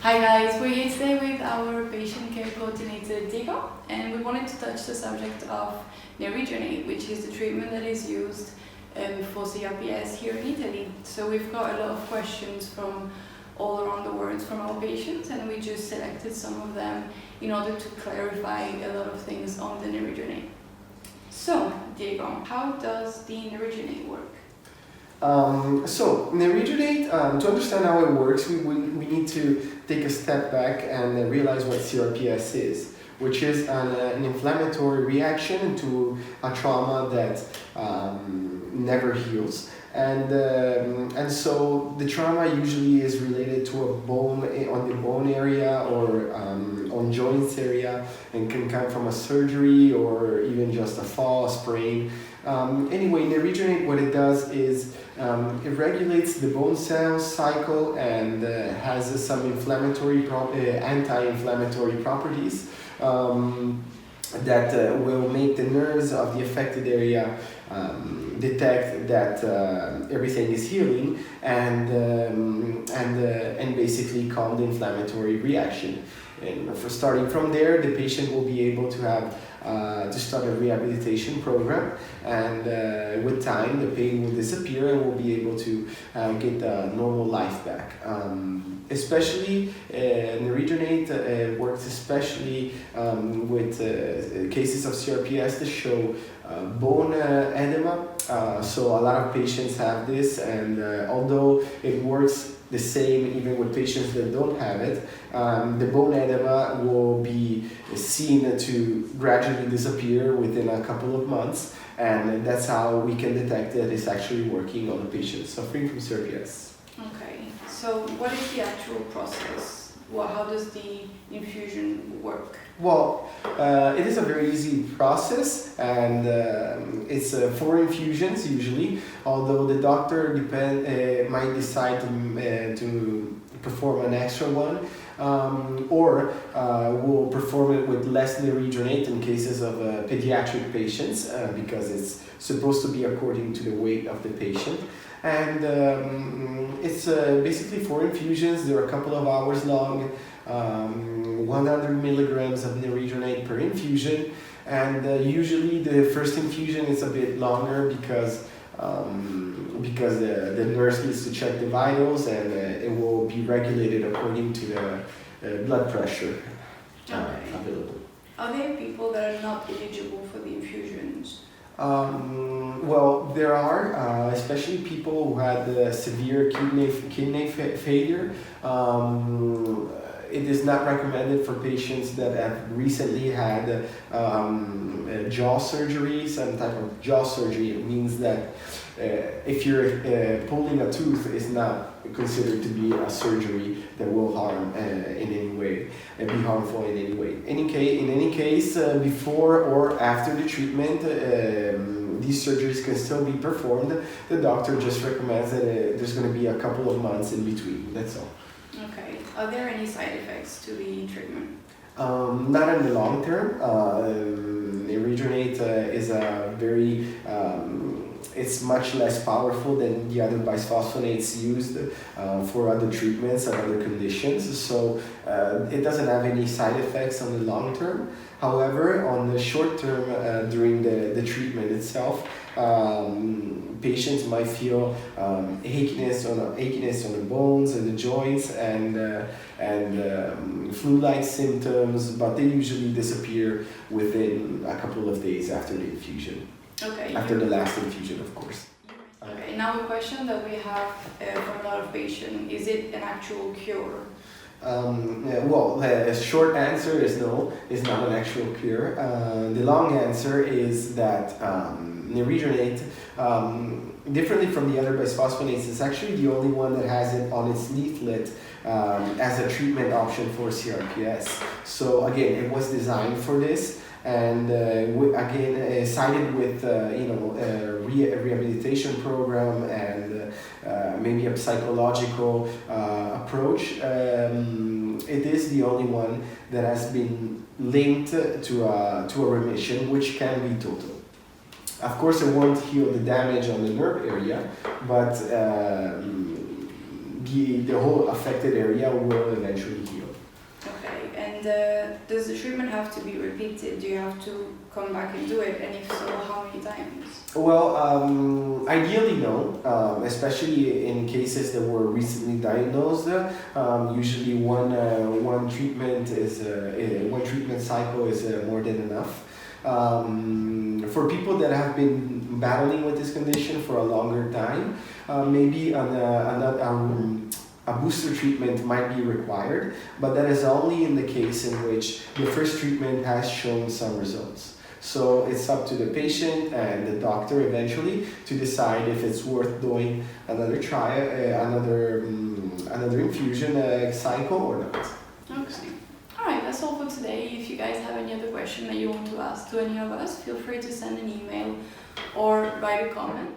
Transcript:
Hi guys, we're here today with our patient care coordinator Diego, and we wanted to touch the subject of Neridronate, which is the treatment that is used for CRPS here in Italy. So we've got a lot of questions from all around the world from our patients, and we just selected some of them in order to clarify a lot of things on the Neridronate. So, Diego, how does the Neridronate work? Neridronate, to understand how it works, we need to take a step back and realize what CRPS is, which is an inflammatory reaction to a trauma that never heals. And so the trauma usually is related to a bone on the bone area or on joints area, and can come from a surgery or even just a fall, a sprain. Anyway, Neridronate, what it does is it regulates the bone cell cycle and has some anti-inflammatory properties that will make the nerves of the affected area detect that everything is healing and basically calm the inflammatory reaction. And for starting from there, the patient will be able to have to start a rehabilitation program, and with time the pain will disappear and we'll be able to get normal life back. Especially Neridronate works especially with cases of CRPS that show bone edema. So a lot of patients have this, and although it works the same even with patients that don't have it, the bone edema will be seen to gradually disappear within a couple of months, and that's how we can detect that it's actually working on a patient suffering from CRPS. Okay, so what is the actual process? How does the infusion work? Well, it is a very easy process, and it's 4 infusions usually, although the doctor might decide to perform an extra one, or will perform it with less Neridronate in cases of pediatric patients, because it's supposed to be according to the weight of the patient. And it's basically 4 infusions. They're a couple of hours long, 100 milligrams of Neridronate per infusion, and usually the first infusion is a bit longer because the nurse needs to check the vitals, and it will be regulated according to the blood pressure available. Are there people that are not eligible for the infusions? Well, there are, especially people who had severe kidney failure. It is not recommended for patients that have recently had jaw surgery. Some type of jaw surgery. It means that if you're pulling a tooth, it's not considered to be a surgery that will harm in any way, be harmful in any way. In any case, before or after the treatment, these surgeries can still be performed. The doctor just recommends that there's going to be a couple of months in between. That's all. Okay. Are there any side effects to the treatment? Not in the long term. Neridronate is a very it's much less powerful than the other bisphosphonates used for other treatments and other conditions. So it doesn't have any side effects on the long term. However, on the short term, during the treatment itself, patients might feel achiness on the bones and the joints, and flu-like symptoms, but they usually disappear within a couple of days after the infusion. Okay. After the last infusion, of course. Okay. Now a question that we have from a lot of patients: is it an actual cure? Well, the short answer is no, it's not an actual cure. The long answer is that Neridronate, differently from the other bisphosphonates, is actually the only one that has it on its leaflet as a treatment option for CRPS. So again, it was designed for this, and again sided with a rehabilitation program and maybe a psychological approach. It is the only one that has been linked to a remission, which can be total. Of course, it won't heal the damage on the nerve area, but the whole affected area will eventually heal. Okay, and does the treatment have to be repeated? Do you have to come back and do it? And if so, how many times? Well, ideally no, especially in cases that were recently diagnosed. Usually one treatment cycle is more than enough. For people that have been battling with this condition for a longer time, maybe a booster treatment might be required, but that is only in the case in which the first treatment has shown some results. So it's up to the patient and the doctor eventually to decide if it's worth doing another trial, another infusion cycle or not. Okay. Alright, that's all for today. If you guys have any other question that you want to ask to any of us, feel free to send an email or write a comment.